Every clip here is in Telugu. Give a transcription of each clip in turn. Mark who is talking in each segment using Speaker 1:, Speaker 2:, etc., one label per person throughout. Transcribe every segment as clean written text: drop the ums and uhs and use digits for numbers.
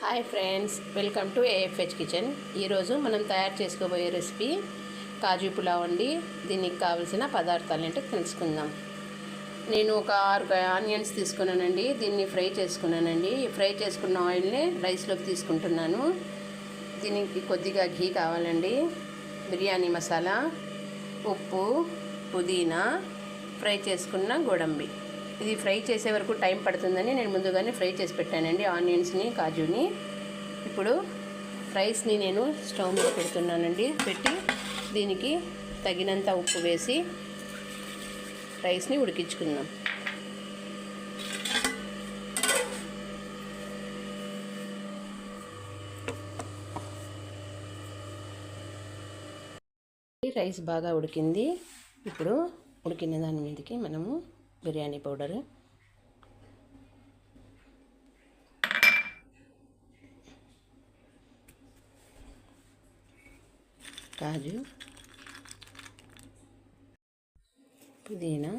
Speaker 1: Hi friends, welcome to AFH kitchen. ఈరోజు మనం తయారు చేసుకోబోయే రెసిపీ కాజు పులావ్ అండి. దీనికి కావాల్సిన పదార్థాలు ఏంటో తెలుసుకుందాం. నేను ఒక 6 ఆనియన్స్ తీసుకున్నానండి. దీన్ని ఫ్రై చేసుకున్నానండి. ఫ్రై చేసుకున్న ఆయిల్ని రైస్లోకి తీసుకుంటున్నాను. దీనికి కొద్దిగా ఘీ కావాలండి, బిర్యానీ మసాలా, ఉప్పు, పుదీనా, ఫ్రై చేసుకున్న గోడంబి. ఇది ఫ్రై చేసే వరకు టైం పడుతుందని నేను ముందుగానే ఫ్రై చేసి పెట్టానండి ఆనియన్స్ని, కాజుని. ఇప్పుడు రైస్ని నేను స్టవ్ మీద పెడుతున్నానండి. పెట్టి దీనికి తగినంత ఉప్పు వేసి రైస్ని ఉడికించుకుందాం. రైస్ బాగా ఉడికింది. ఇప్పుడు ఉడికిన దాని మీదకి మనము బిర్యానీ పౌడరు, కాజు, పుదీనా,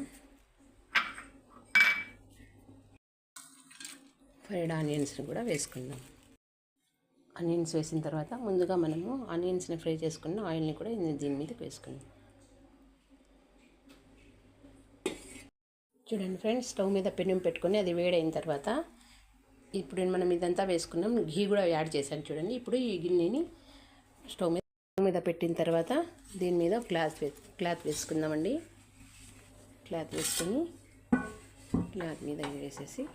Speaker 1: ఫ్రైడ్ ఆనియన్స్ని కూడా వేసుకుందాం. ఆనియన్స్ వేసిన తర్వాత ముందుగా మనము ఆనియన్స్ని ఫ్రై చేసుకున్న ఆయిల్ని కూడా దీని మీదకి వేసుకుందాం. చూడండి ఫ్రెండ్స్, స్టవ్ మీద పెనం పెట్టుకొని అది వేడైన తర్వాత ఇప్పుడు మనం ఇదంతా వేసుకున్నాం. ఘీ కూడా యాడ్ చేశాను చూడండి. ఇప్పుడు ఈ గిన్నెని స్టవ్ మీద పెట్టిన తర్వాత దీని మీద క్లాత్ వేసుకుందామండి. క్లాత్ వేసుకొని క్లాత్ మీద వేసేసి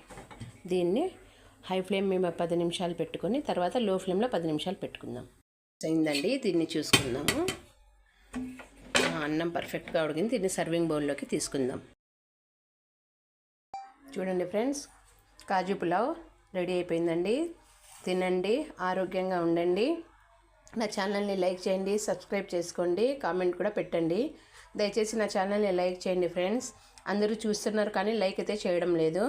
Speaker 1: దీన్ని హై ఫ్లేమ్ మీద 10 నిమిషాలు పెట్టుకొని తర్వాత లో ఫ్లేమ్లో 10 నిమిషాలు పెట్టుకుందాం. అయిందండి, దీన్ని చూసుకుందాము. అన్నం పర్ఫెక్ట్గా ఉడికింది. దీన్ని సర్వింగ్ బౌల్లోకి తీసుకుందాం. చూడండి ఫ్రెండ్స్, కాజు పులావ్ రెడీ అయిపోయిందండి. తినండి, ఆరోగ్యంగా ఉండండి. నా ఛానల్ని లైక్ చేయండి, సబ్స్క్రైబ్ చేసుకోండి, కామెంట్ కూడా పెట్టండి. దయచేసి నా ఛానల్ని లైక్ చేయండి ఫ్రెండ్స్. అందరూ చూస్తున్నారు కానీ లైక్ అయితే చేయడం లేదు.